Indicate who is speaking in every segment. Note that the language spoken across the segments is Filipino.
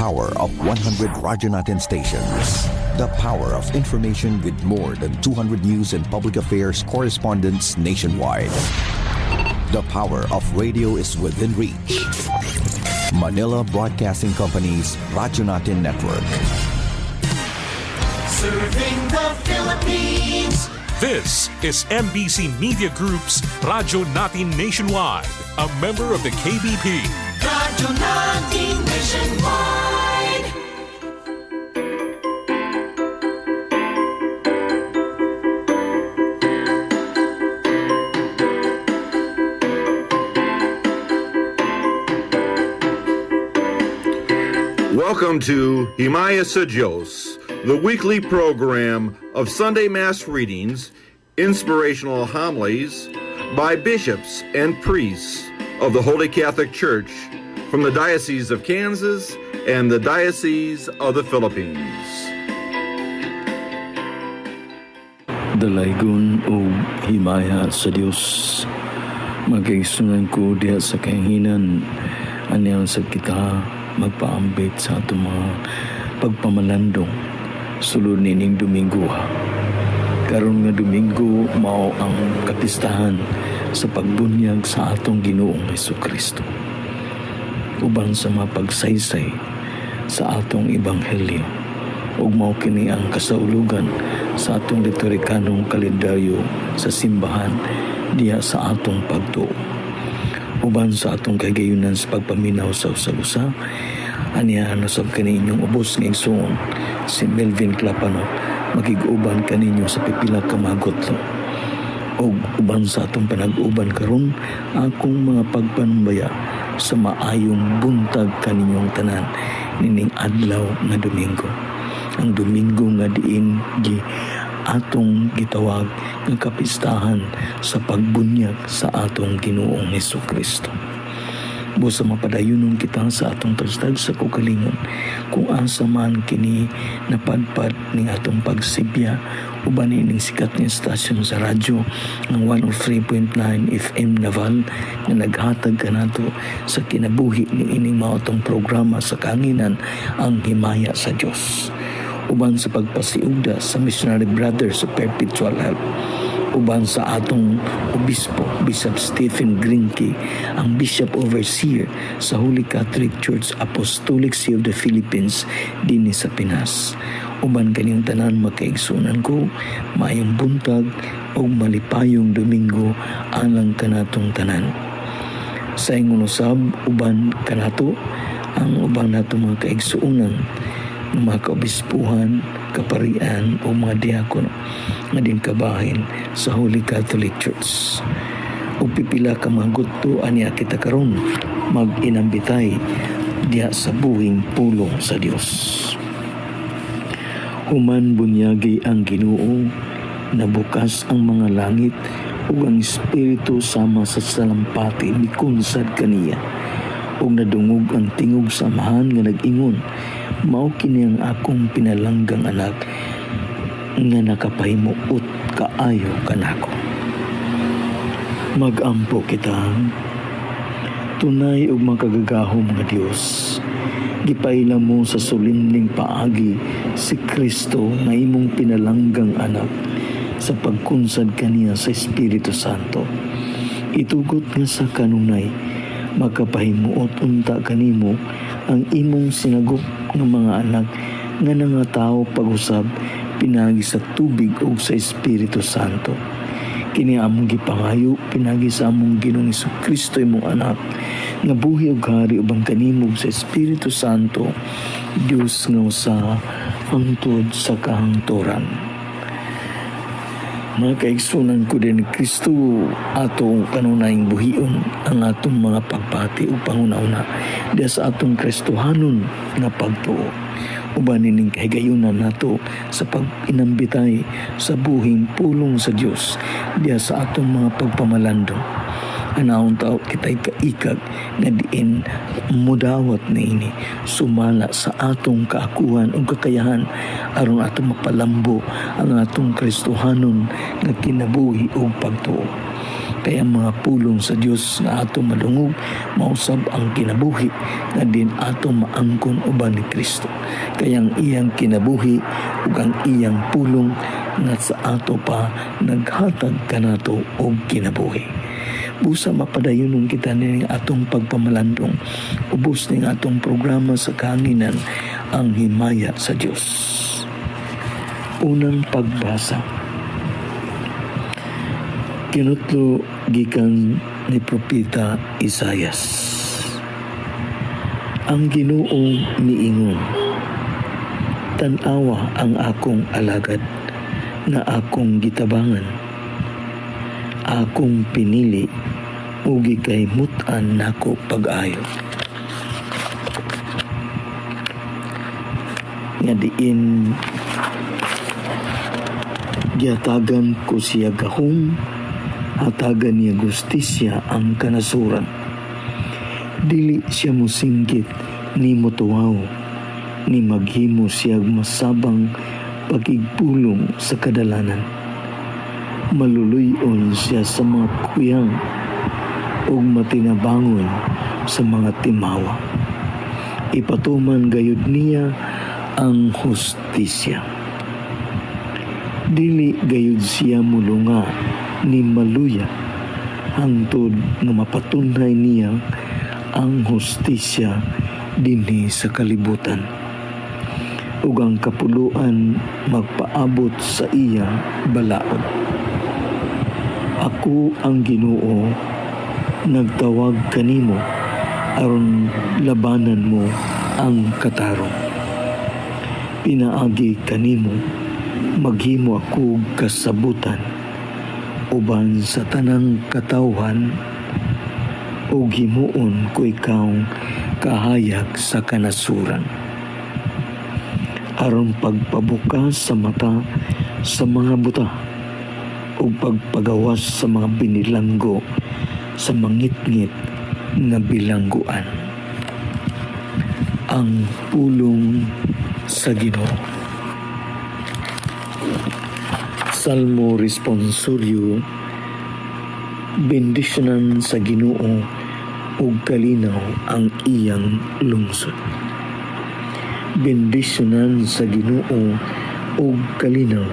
Speaker 1: power of 100 Radyo Natin stations. The power of information with more than 200 news and public affairs correspondents nationwide. The power of radio is within reach. Manila Broadcasting Company's Radyo Natin Network.
Speaker 2: Serving the Philippines.
Speaker 3: This is MBC Media Group's Radyo Natin Nationwide, a member of the KBP.
Speaker 2: Radyo Natin Nationwide.
Speaker 4: Welcome to Himaya sa Diyos, the weekly program of Sunday Mass readings, inspirational homilies by bishops and priests of the Holy Catholic Church from the Diocese of Kansas and the Diocese of the Philippines.
Speaker 5: Dalaygon o himaya sa Diyos, magkaigsunan ko diha sa kahinginan, anyang sa kita magpaambit sa atong mga pagpamalandong sulod nining Domingo. Karon nga Domingo mao ang kapistahan sa pagbunyag sa atong Ginoong Hesukristo. Uban sa mapagsaysay sa atong ebanghelyo ug mao kini ang kasaulugan sa atong liturhikanong kalendaryo sa simbahan diha sa atong pagtuo. Uban sa atong kagayunan sa pagpaminaw sa usa-usa, aniya nasab kaninyong ubos ng igsoon si Melvin Clapano magig-uban kaninyo sa pipila ka magotlo. O uban sa atong panag-uban karon, akong mga pagpanumbaya sa maayong buntag kaninyong tanan nining adlaw nga Domingo. Ang Domingo nga diin atong gitawag ng kapistahan sa pagbunyag sa atong Ginoong Hesukristo. Busa mapadayunon kita sa atong tagstag sa kukalingon kung asa man kini napadpad ning atong pagsibya uban ning sikat nga stasyon sa radyo ang 103.9 FM Naval na naghatag kanato sa kinabuhi ni ining maotong programa sa kanginan ang Himaya sa Dios. Uban sa pagpasiugda sa Missionary Brothers of Perpetual Help, uban sa atong obispo, Bishop Stephen Grinke, ang Bishop Overseer sa Holy Catholic Church Apostolic See of the Philippines din sa Pinas. Uban kaniyong tanan makaigsunan ko, maayong buntag o malipayong Domingo alang kanatong tanan. Sa ingon usab uban kanato ang uban natong mga kaigsuunan, mga kaobispuhan, kaparian o mga diakono nga din kabahin sa Holy Catholic Church. O pipila ka mga gusto aniya kita karon mag-inambitay diha sa buhing pulong sa Dios. Human bunyagi ang Ginoo, nabukas ang mga langit ug ang Espiritu sama sa salampati mikunsad kaniya. Ug nadungog ang tingog samahan nga nag-ingon, mao kini ang akong pinalanggang anak nga nakapahimuot kaayo kanako. Magampo kita. Tunay ug makagagahom nga Dios, gipaila mo sa sulinling paagi si Kristo nga imong pinalanggang anak sa pagkunsad kaniya sa Espiritu Santo. Itugot nga sa kanunay makapahimuot unta kanimo ang imong sinagop ng mga anak nga nangatao pag-usab pinagi sa tubig ug sa Espiritu Santo. Kini among gipangayo pinagi sa among Ginoong Hesukristo imong anak nga buhi ug hari ubang kanimo sa Espiritu Santo, Dios nga usa hangtod sa kahangturan. Mga kaigsunan ko din ni Kristo, atong kanunayang buhion ang atong mga pagpati o panguna-una diya sa atong Kristohanon na pagtuo. Uban nining kahigayunan nato sa pag-inambitay sa buhing pulong sa Dios diya sa atong mga pagpamalandong. Anahon tao kita'y kaikag na diin mudawat na ini sumala sa atong kaakuhan o kakayahan aron atong mapalambo ang atong Kristohanon nga kinabuhi o pagtuo. Kaya mga pulong sa Dios nga ato madungog mausab ang kinabuhi nga din ato maangkon uban ni Kristo. Kaya ang iyang kinabuhi ug ang iyang pulong nga sa ato pa naghatag kanato og kinabuhi. Busa mapadayon kita ning atong pagpamalandong ubos ning atong programa sa kahanginan ang himaya sa Dios. Unang pagbasa. Kinutlo gikan ni propeta Isayas. Ang Ginoo niingon, tan-awa ang akong alagad na akong gitabangan. Akong pinili ug gikay mut-an nako pag-ayo. Nga diin giatagan ko siya gahom, hatagan niya justisya ang kanasuran. Dili siya mosinggit ni motuwaw, ni maghimo siya masabang pagigpulong sa kadalanan. Maluluyon siya sa mga kuyang ug matinabangon sa mga timawa. Ipatuman gayud niya ang hustisya. Dili gayud siya mulunga ni maluya hangtod nga mapatunhay niya ang hustisya dinhi sa kalibutan. Ug ang kapuluan magpaabot sa iya balaod. Ako ang Ginoo, nagtawag kanimo aron labanan mo ang katarong. Pinaagi kanimo, maghimo ako kasabutan uban sa tanang katawhan o himuon ko ikaw kahayag sa kanasuran. Aron pagpabukas sa mata sa mga buta o pagpagawas sa mga binilanggo sa mangitngit nga bilangguan. Ang pulong sa Ginoo. Salmo responsorio. Bendisyonan sa Ginoo ug kalinaw ang iyang lungsod. Bendisyonan sa Ginoo ug kalinaw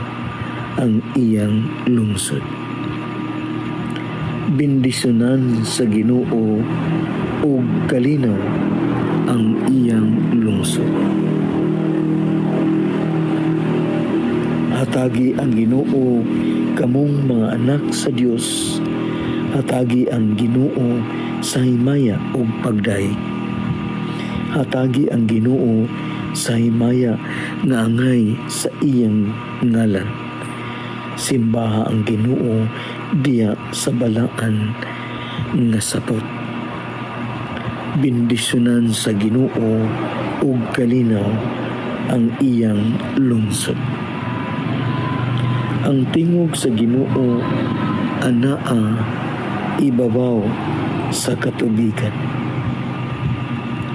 Speaker 5: ang iyang lungsod. Bendisyonan sa Ginoo ug kalinaw ang iyang lungsod. Hatagi ang Ginoo kamong mga anak sa Dios. Hatagi ang Ginoo sa himaya ug pagdaig. Hatagi ang Ginoo sa himaya nga angay sa iyang ngalan. Simbaha ang Ginoo diya sa balaan nga sapot. Bendisyonan sa Ginoo ug kalinaw ang iyang lungsod. Ang tingog sa Ginoo anaa ibabaw sa katubigan.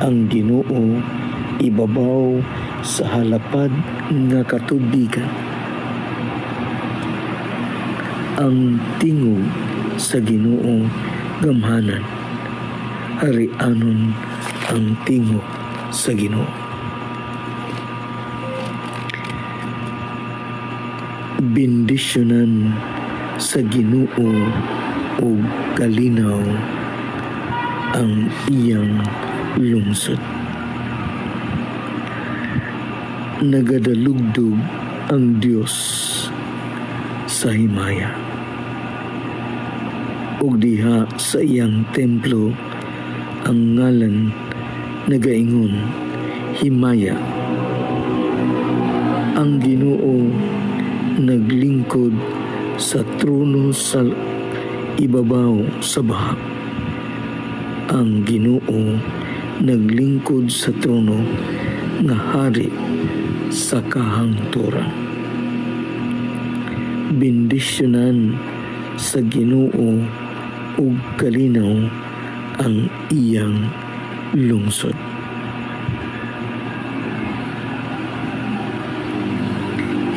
Speaker 5: Ang Ginoo ibabaw sa halapad nga katubigan. Ang tingog sa Ginoo gamhanan, harianon ang tingog sa Ginoo. Bendisyonan sa Ginoo ug kalinaw ang iyang lungsod. Nagadalugdog ang Dios sa himaya. Ug diha sa iyang templo ang ngalan nagaingon himaya. Ang Ginoo naglingkod sa trono sa ibabaw sa baha. Ang Ginoo naglingkod sa trono nga hari sa kahangturan. Bendisyonan sa Ginoo ug kalinaw ang iyang lungsod.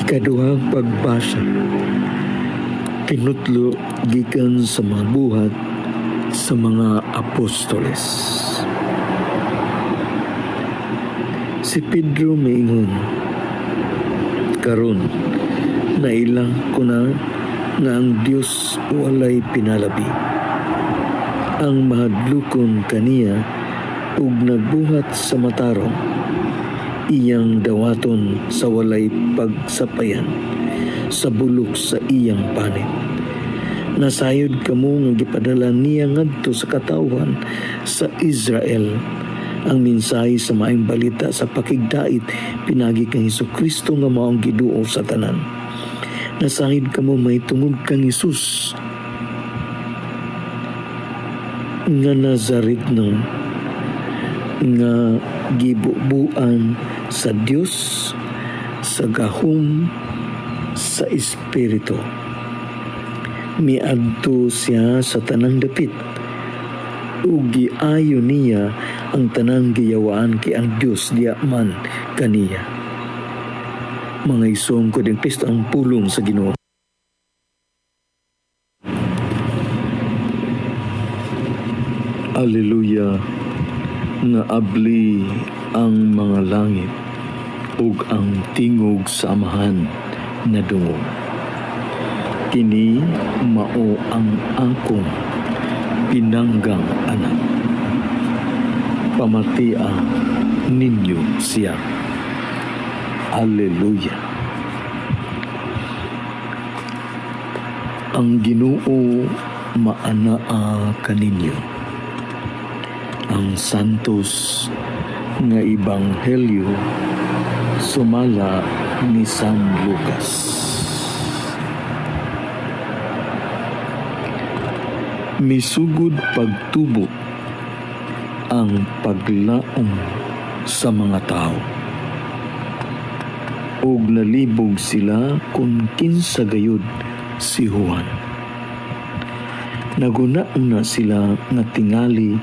Speaker 5: Ikaduhang pagbasa. Kinutlo gikan sa mga buhat sa mga apostoles. Si Pedro maingon, karon naila ko na nga ang Dios walay pinalabi. Ang mahadlukon kaniya ug nagbuhat sa matarong, iyang dawaton sa walay pagsapayan sa bulok sa iyang panit. Nasayod kamo nga gipadala niya ngadto sa katawhan sa Israel ang mensahe sa maayong balita sa pakigdait pinagi kang Hesukristo nga maong Ginoo sa tanan. Nasayod kamo may tungod kang Hesus nga Nazaretno nga gibubuan sa Dios sa gahom sa Espiritu. Miadto siya sa tanang dapit ug giayo niya ang tanang giyawaan kay ang Dios diya man kaniya. Mga isong ko din Kristo ang pulong sa Ginoo. Alleluia, nga abli ang mga langit ug ang tingog sa amahan na dungog. Kini mao ang akong pinanggang anak. Pamatia ninyo siya. Alleluia. Ang Ginoo maanaa kaninyo. Ang santos nga ebanghelyo sumala ni San Lucas. Misugod pagtubo ang paglaom sa mga tao ug nalibog sila kung kinsa gayud si Juan. Naguna na sila nga tingali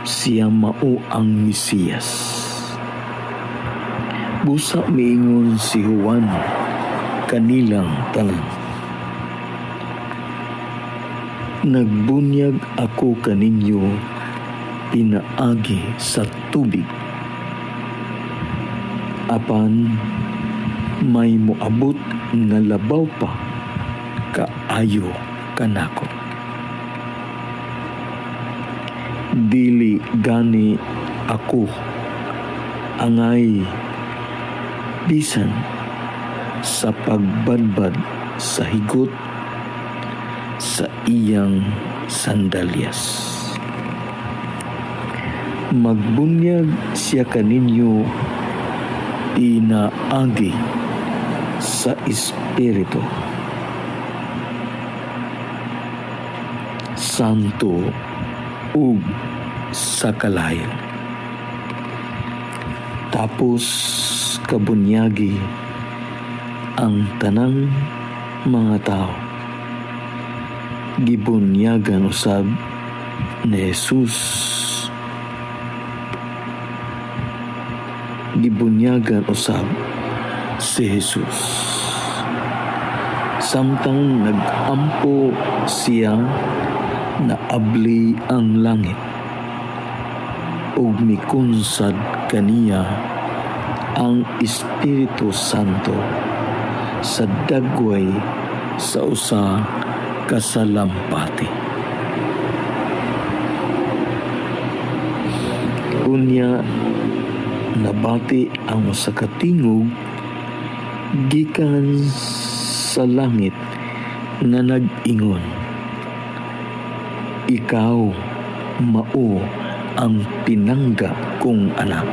Speaker 5: siya mao ang Mesiyas. Busa miingon si Juan kanilang tanan. Nagbunyag ako kaninyo pinaagi sa tubig. Apan may moabot nga labaw pa kaayo kanako. Dili gani ako angay bisan sa pagbadbad sa higot sa iyang sandalyas. Magbunyag siya kaninyo pinaagi sa Espiritu Santo ug sa kalayo. Tapos kabunyagi ang tanang mga tao. Gibunyagan usab ni Jesus. Gibunyagan usab si Jesus. Samtang nag-ampo siya na abli ang langit ug mikunsad kaniya ang Espiritu Santo sa dagway sa usa ka salampati. Unya nabati ang usa ka tingog gikan sa langit nga nag-ingon, ikaw mao ang pinangga kong anak.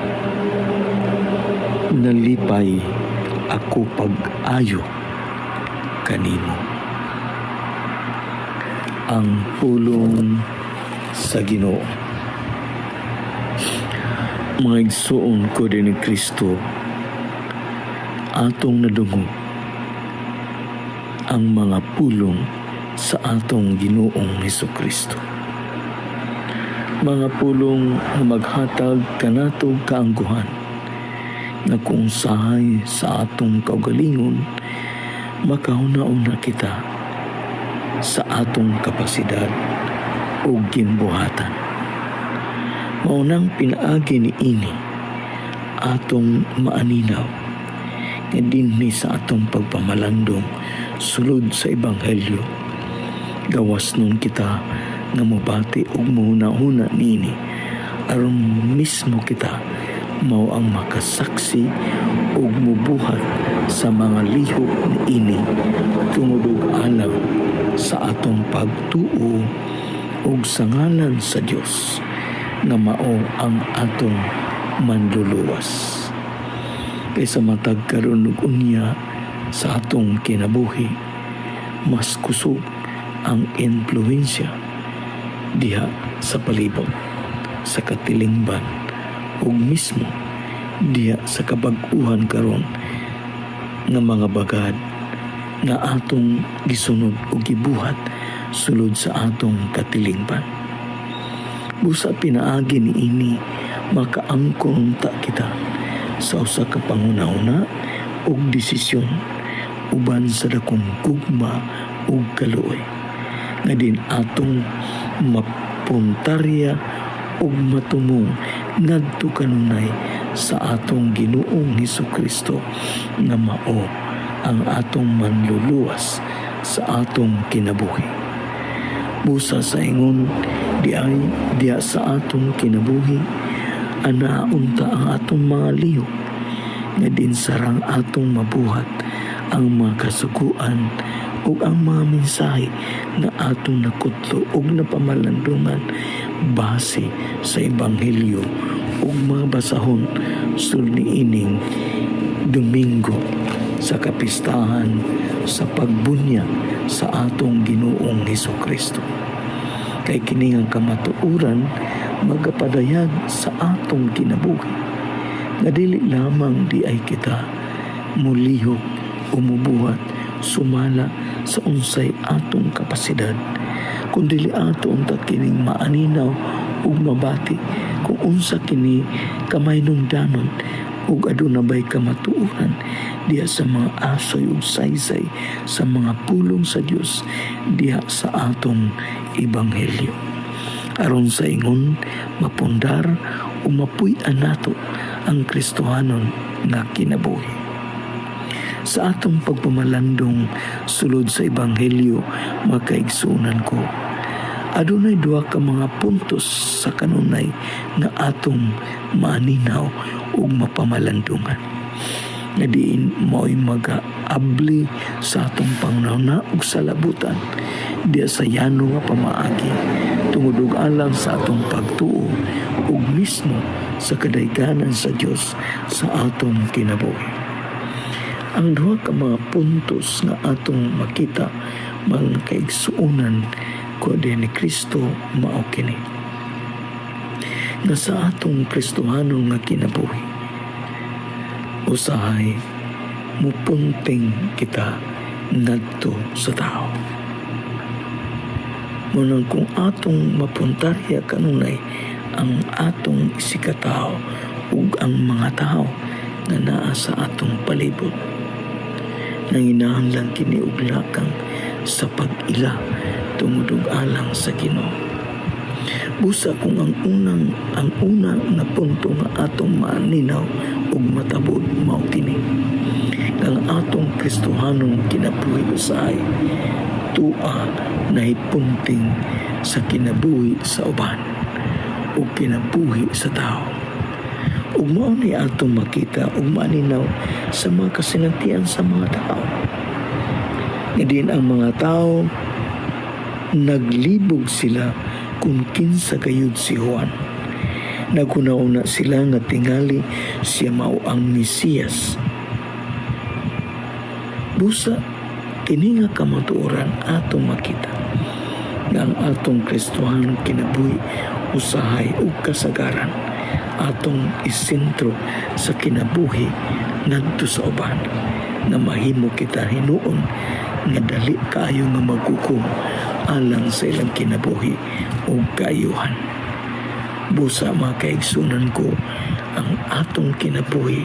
Speaker 5: Nalipay ako pag-ayo kanimo. Ang pulong sa Ginoo. Mga igsoon ko din ni Kristo, atong nadungog ang mga pulong sa atong Ginoong Hesukristo. Mga pulong na maghatag kanatog kaangguhan na kung sahay sa atong kaugalingon makauna-una kita sa atong kapasidad o ginbuhatan. Maunang pinaagi ni ini atong maaninaw nga dinhi sa atong pagpamalandong sulod sa Ebanghelyo. Gawas nun kita nga mobati og mahuna-huna nini aron mismo kita mao ang makasaksi ug mubuhat sa mga lihok ni ini tungod og alaw sa atong pagtuo ug sa ngalan sa Dios nga mao ang atong manluluwas. Kaysa matag karon og unya sa atong kinabuhi, mas kusog ang influensya diha sa palibot, sa katilingban ug mismo diha sa kabag-uhan karon nga mga bagad nga atong gisunod ug gibuhat sulod sa atong katilingban. Busa pinaagi ni ini makaangkon ta kita sa usa ka panguna-una ug desisyon uban sa dakong gugma ug kaluoy nga din atong mapuntarya ug matumong ngadto kanunay sa atong Ginoong Hesukristo nga mao ang atong manluluwas sa atong kinabuhi. Busa sa ingon diya sa atong kinabuhi anaunta ang atong mga liyo nga din sarang atong mabuhat ang mga kasuguan ug ang mga mensahe nga atong nakutlo ug napamalandungan base sa Ebanghelyo ug mga basahon sulod niining Domingo sa kapistahan sa pagbunya sa atong Ginoong Hesukristo. Kay kini nga kamatuoran magapadayag sa atong kinabuhi nga dili lamang di ay kita mulihok o mubuhat sumala sa unsay atong kapasidad, kundi ato unta kining maaninaw ug mabati kung unsa kini kamahinungdanon ug aduna bay kamatuoran diha sa mga asoy ug saysay sa mga pulong sa Dios diha sa atong Ebanghelyo. Aron sa ingon mapundar o mapuy-an nato ang Kristohanon nga kinabuhi. Sa atong pagpamalandong sulod sa Ebanghelyo, makaigsunan ko, adunay duha ka mga puntos sa kanunay nga atong maaninaw ug mapamalandungan. Nga diin mao'y mag-aabli sa atong pangunahuna ug sa labutan diya sa yano nga pamaagi tungod og alang sa atong pagtuo ug mismo sa kadayganan sa Dios sa atong kinabuhi. Ang duha ka mga puntos nga atong makita mga kaigsuonan ko ni Kristo mao kini nga sa atong Kristohanon nga kinabuhi usahay mupunting kita ngadto sa tao. Munang kung atong mapuntarya kanunay ang atong isikatao ug ang mga tao na naa sa atong palibot, nanginahanglan kini og lakang sa pag-ila tungod og alang sa Ginoo. Busa kung ang una na punto nga atong maninaw ug matabod mao kini ang atong Kristohanong kinabuhi usahay tua na hipunting sa kinabuhi sa uban o kinabuhi sa tao. Ug mao ni atong makita ug maninaw sa mga kasinatian sa mga tao. Nga din ang mga tao naglibog sila kung kinsa gayud si Juan. Naguna-una sila nga tingali siya mao ang Mesiyas. Busa kini nga kamatuoran atong makita nga ang atong Kristohanong kinabuhi usahay ug kasagaran atong isentro sa kinabuhi ngadto sa uban nga mahimo kita hinuon nga dali kaayo nga maghukom alang sa ilang kinabuhi ug kaayuhan. Busa makaigsunan ko ang atong kinabuhi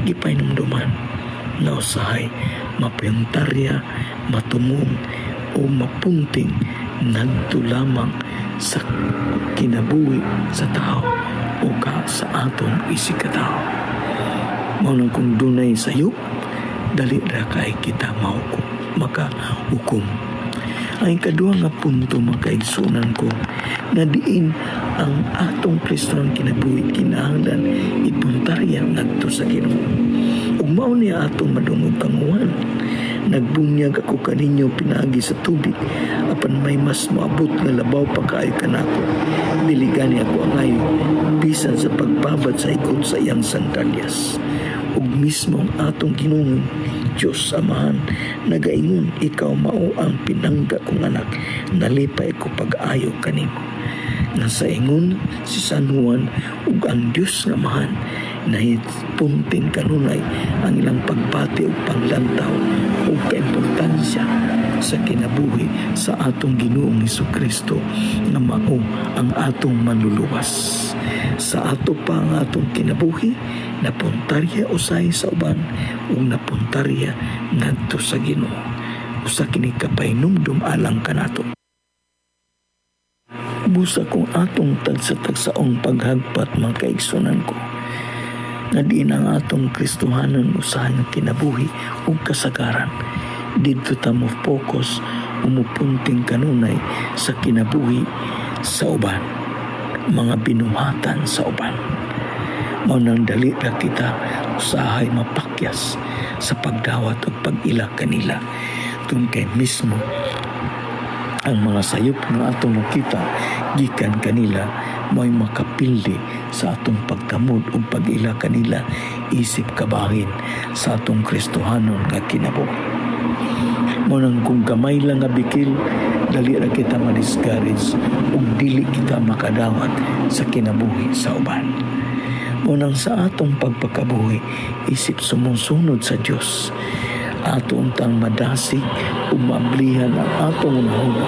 Speaker 5: gipahinumduman na usahay mapayuntarya, matumong o mapunting ngadto lamang sa kinabuhi sa tao o ka sa atong isikatao. Maunang kung dunay sayop, dali ra kay kita makahukom. Ang ikaduha nga punto makaigsunan ko na diin ang atong Kristo ang kinabuhi kinahanglan ipuntarya ngadto sa Ginoo. Ug mao niya atong madungog panguhan. Nagbunyag ako kaninyo pinagi sa tubig apan may mas maabot nga labaw pa kaayo kanako. Dili gani ako angay bisan sa pagbabad sa ikot sa iyang sandalyas. Ug mismo ang atong Ginoong Diyos Amahan nagaingon, ikaw mao ang pinangga kong anak, nalipay ko pag-ayo kanimo. Nasa ingon si San Juan ug ang Diyos nga Amahan nahipuntin kanunay ang ilang pagbati ug panglantaw ug kaimportansya sa kinabuhi sa atong Ginoong Hesukristo nga mao ang atong manluluwas. Sa ato pa ang atong kinabuhi, napuntarya usay sa uban ug napuntarya ngadto sa Ginoo. Usa kini kapahinumdum alang kanato. Busa kung atong tagsa-tagsaong paghagpat mga kaigsunan ko, na di ang atong Kristohanon usahay ng kinabuhi ug kasagaran. Dito ta mo focus umupunting kanunay sa kinabuhi sa uban, mga binuhatan sa uban. Maunang dali ra kita usahay mapakyas sa pagdawat ug pag-ila kanila tun kay mismo ang mga sayop nga atong makita gikan kanila mo'y makapildi sa atong pagtamod ug pag-ila kanila isip kabahin sa atong Kristohanon nga kinabuhi. Munang kung gamay lang nga bikil, dali ra kita ma-discourage ug dili kita makadawat sa kinabuhi sa uban. Munang sa atong pagpakabuhi, isip sumusunod sa Dios. Ato untang madasig ug maablihan ang atong unahuna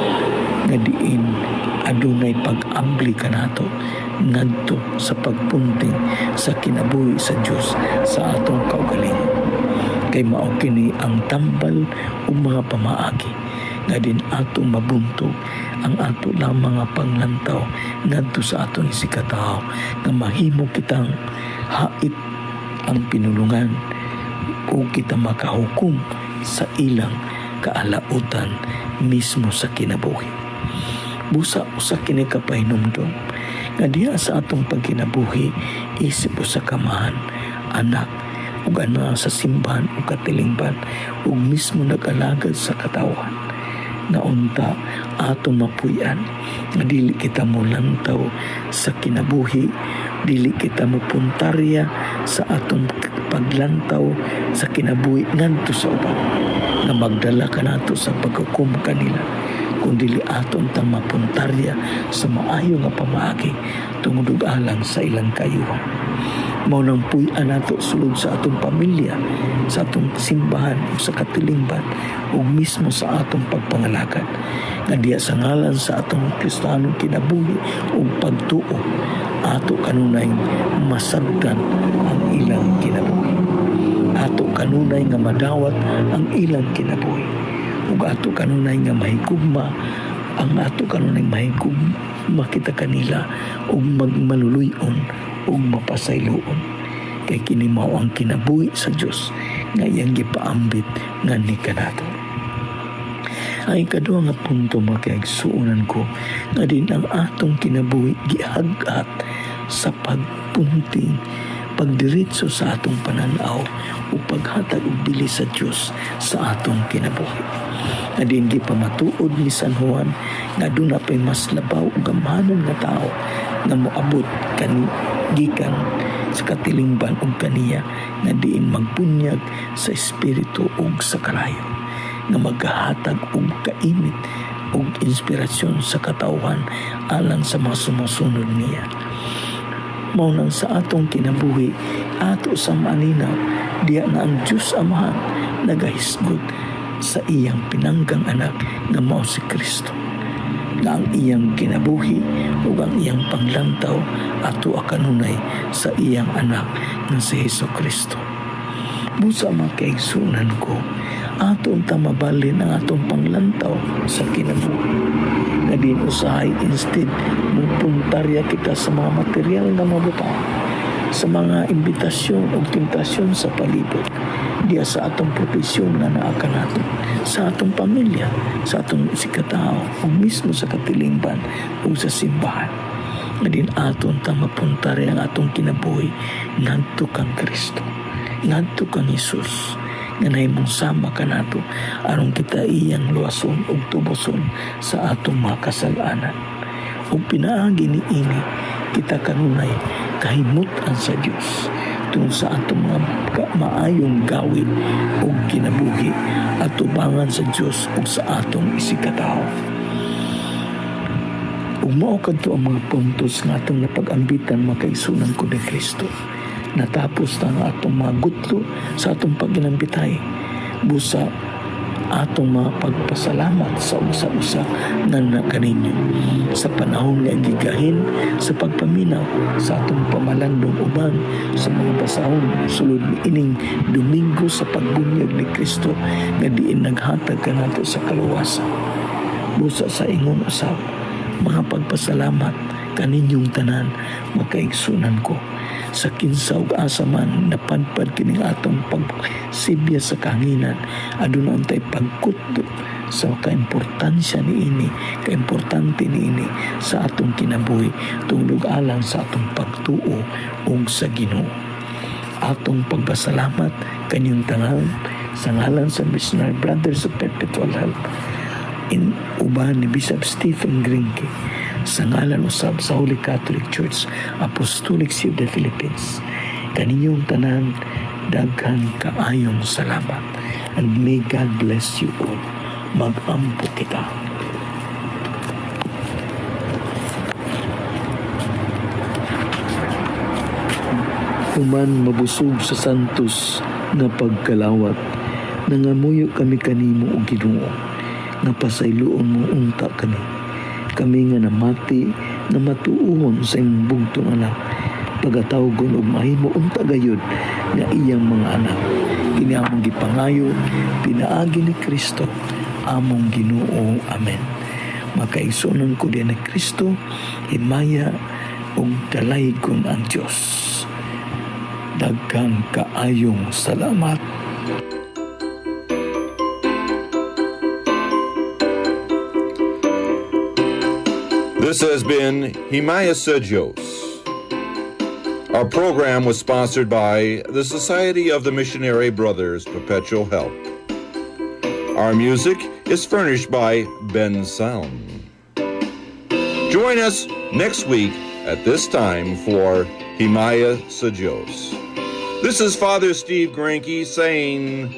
Speaker 5: nga diin adunay pag-abli kanato ngadto sa pagpunting sa kinabuhi sa Dios sa atong kaugalingon. Kay mao kini ang tambal ug mga pamaagi nga din atong mabuntog ang ato lamang nga panglantaw ngadto sa atong isikataw nga mahimo kitang hait ang pinulungan o kita makahukom sa ilang kaalautan mismo sa kinabuhi. Busa usa kini kapahinumdum nga diha sa atong pagkinabuhi isip sa kamahan, anak ug ana sa simbahan ug katilingban ug mismo nag-alagad sa katawan na unta atong mapuy-an nga dili kita molantaw sa kinabuhi, dili kita mopuntarya sa atong paglantaw sa kinabuhi ngadto sa uban na magdala kanato sa paghukom kanila, kundi aton tang mapuntarya sa maayo nga pamaagi tungod ug alang sa ilang kayuhan. Mao nang puy-an nato sulod sa atong pamilya, sa atong simbahan ug sa katilingban ug mismo sa atong pagpangalagad nga diya sa ngalan sa atong Kristiyanong kinabuhi ug pagtuo ato kanunay masagdan ang ilang kinabuhi. Ato kanunay nga madawat ang ilang kinabuhi ug ato kanunay nga mahigugma ang ato kanunay mahigugma kita kanila ug magmaluluyon ug mapasayloon kay kini mao ang kinabuhi sa Dios nga iyang gipaambit nga ni kanato. Ang ikaduha nga punto makaigsuonan ko nga din ang atong kinabuhi gihagat sa pagpunting pagdiretso sa atong pananaw o paghatag og bili sa Dios sa atong kinabuhi. Na din gipamatuod ni San Juan nga aduna pay mas labaw ug gamanon nga tao nga moabot gikan sa katilingban ug kaniya nga diin magbunyag sa espiritu ug sa kalayo nga maghahatag og kainit ug inspirasyon sa katawhan alang sa mga sumusunod niya. Mao nang sa atong kinabuhi ato sa maninaw diya na ang Diyos Amahan nagahisgot sa iyang pinanggang anak nga mao si Kristo, na ang iyang kinabuhi ug ang iyang panglantaw ato kanunay sa iyang anak nga si Hesukristo. Busa mga kaigsunan ko, aton tamabalin ang atong panglantaw sa kinabuhi. Nga din usahay instead mupuntarya kita sa mga material na mabutang, sa mga imbitasyon o tentasyon sa palibot, diya sa atong profesyon na naaka nato, sa atong pamilya, sa atong sikatao, o mismo sa katilingban o sa simbahan. Nga din aton tamapuntarya ang atong kinabuhi ngadto kang Kristo, ngadto kang Jesus, nga nahimong sama ka nato aron kita iyang luwason ug tuboson sa atong mga kasalanan. Ug pinaagi ni ini kita kanunay kahimutan sa Dios tungod sa atong mga maayong gawin ug kinabuhi at tubangan sa Dios ug sa atong isikatawo. Ug mao kadto ang mga puntos nga atong napag-ambitan makaigsunan ko ni Kristo. Natapos na ang atong mga gutlo sa atong pagginambitay. Busa atong mga pagpasalamat sa usa-usa na nakaninyo. Sa panahon nga gigahin sa pagpaminaw sa atong pamalandong uban sa mga basahon sulod ni ining Domingo sa pagbunyag ni Kristo nga diin naghatag ka nato sa kaluwasan. Busa sa ingon usab, mga pagpasalamat kaninyong tanan makaigsunan ko. Sa kinsa ug asa man napadpad kining atong pagsibya sa kahanginan, aduna untay pagkutdo sa kaimportansya niini, kaimportante niini sa atong kinabuhi tungod alang sa atong pagtuo ug sa Ginoo. Atong pagpasalamat kaninyong tanan sa ngalan sa Missionary Brothers of Perpetual Help in uban ni Bishop Stephen Grinke, sa ngalan usab sa Holy Catholic Church Apostolic Sea of the Philippines. Kaninyong tanan, daghan kaayong salamat, and may God bless you all. Mag-ampo kita. Human mabusog sa santos nga pagkalawat, nangamuyo kami kanimo o Ginoo, nga pasayloon mo unta kami nga namati na matuuhon sa imong bugtong anak, pagatawgon og mahimo unta gayud nga iyang mga anak. Kini among gipangayo pinaagi ni Kristo among Ginoo. Amen. Makaigsunan ko din ni Kristo, himaya ug dalaygon ang Dios. Daghang kaayong salamat.
Speaker 4: This has been Himaya sa Diyos. Our program was sponsored by the Society of the Missionary Brothers Perpetual Help. Our music is furnished by Ben Sound. Join us next week at this time for Himaya sa Diyos. This is Father Steve Granke saying,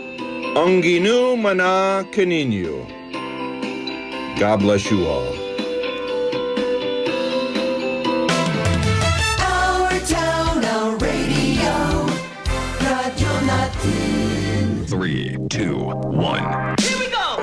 Speaker 4: Ang Ginoo mana kaninyo. God bless you all.
Speaker 2: Our town, our radio, Radyo Natin.
Speaker 6: 3, 2, 1.
Speaker 2: Here we go!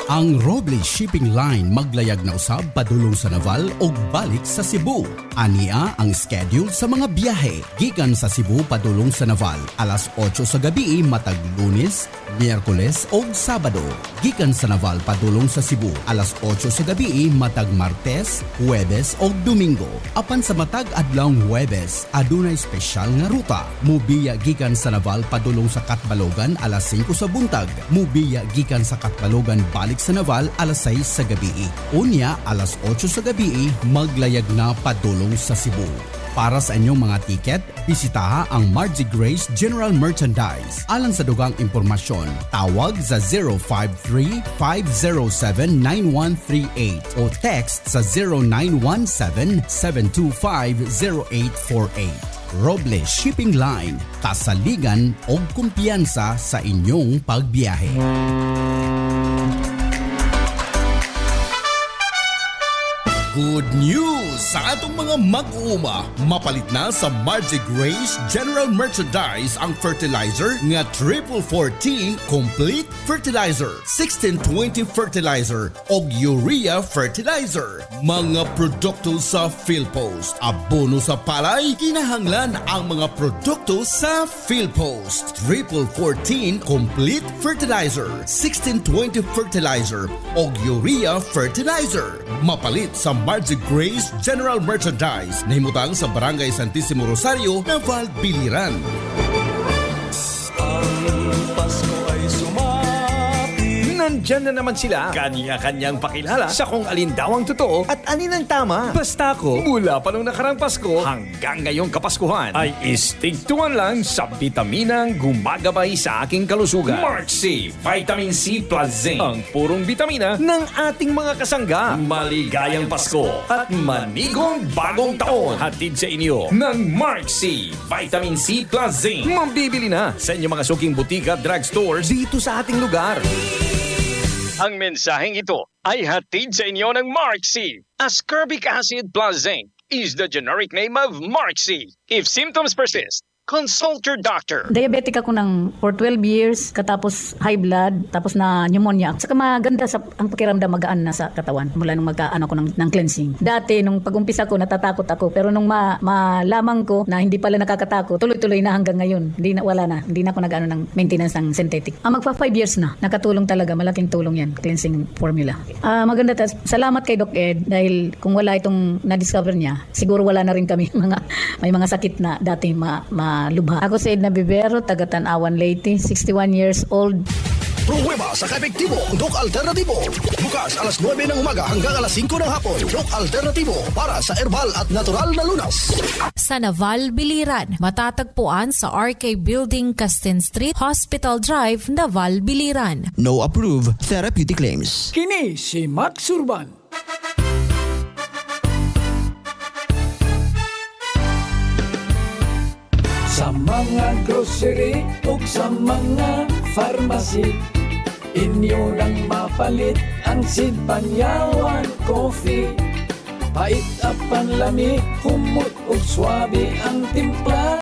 Speaker 7: Ang Robles Shipping Line maglayag na usab padulong sa Naval ug balik sa Cebu. Ania ang schedule sa mga biyahe gikan sa Cebu padulong sa Naval alas 8 sa gabi matag Lunes, Miyerkules ug Sabado. Gikan sa Naval padulong sa Cebu alas 8 sa gabi matag Martes, Huwebes ug Domingo. Apan sa matag adlawng Huwebes adunay espesyal nga ruta. Mubiya gikan sa Naval padulong sa Katbalogan alas 5 sa buntag. Mubiya gikan sa Katbalogan balik sa Naval alas 6 sa gabi. Unya alas 8 sa gabi maglayag na padulong sa Cebu. Para sa inyong mga tiket, bisitaha ang Margie Grace General Merchandise. Alang sa dugang impormasyon, tawag sa 053-507-9138 o text sa 0917-725-0848. Robles Shipping Line, kasaligan o kumpiyansa sa inyong pagbiyahe. Good news! sa atong mga mag-uuma. Mapalit na sa Margie Grace General Merchandise ang fertilizer nga 414 Complete Fertilizer, 1620 Fertilizer o Urea Fertilizer. Mga produkto sa Philpost. Abono sa palay, kinahanglan ang mga produkto sa Philpost. 414 Complete Fertilizer, 1620 Fertilizer o Urea Fertilizer. Mapalit sa Margie Grace General Merchandise. Nahimutang sa Barangay Santissimo Rosario, Naval, Biliran.
Speaker 8: Nandyan na naman sila, kanya-kanyang pakilala sa kung alin daw ang totoo at alin ang tama. Basta ako, mula pa nung nakarang Pasko hanggang ngayong Kapaskuhan, ay istigtuan lang sa bitaminang gumagabay sa aking kalusugan. Mark C. Vitamin C Plus Zinc. Ang purong bitamina ng ating mga kasangga. Maligayang Pasko at manigong bagong taon. Hatid sa inyo ng Mark C. Vitamin C Plus Zinc. Mabibili na sa inyong mga suking butika at drugstores dito sa ating lugar. Ang mensaheng ito ay hatid sa inyo ng Mark C. Ascorbic acid plus zinc is the generic name of Mark C. If symptoms persist, consult your doctor.
Speaker 9: Diabetic ako for 12 years, katapos high blood, tapos na pneumonia. Saka maganda ang pakiramdam, magaan na sa katawan mula nung magkaano ko ng cleansing. Dati, nung pag-umpisa ko, natatakot ako. Pero nung malamang ko na hindi pala nakakatakot, tuloy-tuloy na hanggang ngayon. Wala na. Hindi na ako nag-ano ng maintenance ng synthetic. Magpa 5 years na. Nakatulong talaga. Malaking tulong yan. Cleansing formula. Maganda. Salamat kay Doc Ed dahil kung wala itong na-discover niya, siguro wala na rin kami may mga sakit na dati lubha. Ako si Edna Vivero, taga Tanawan, Leyte, 61 years old.
Speaker 10: Pruweba sa Kaepektibo, Doc Alternatibo. Bukas alas 9 ng umaga hanggang alas 5 ng hapon. Doc Alternatibo para sa herbal at natural na lunas.
Speaker 11: Sa Naval, Biliran, matatagpuan sa RK Building, Castin Street, Hospital Drive, Naval, Biliran.
Speaker 12: No approved therapeutic claims.
Speaker 13: Kini si Max Urban. Sa mga grocery o sa mga pharmacy, inyo nang mapalit ang Sinpanyawan Coffee. Pait at panlami, humot o swabe ang timpla.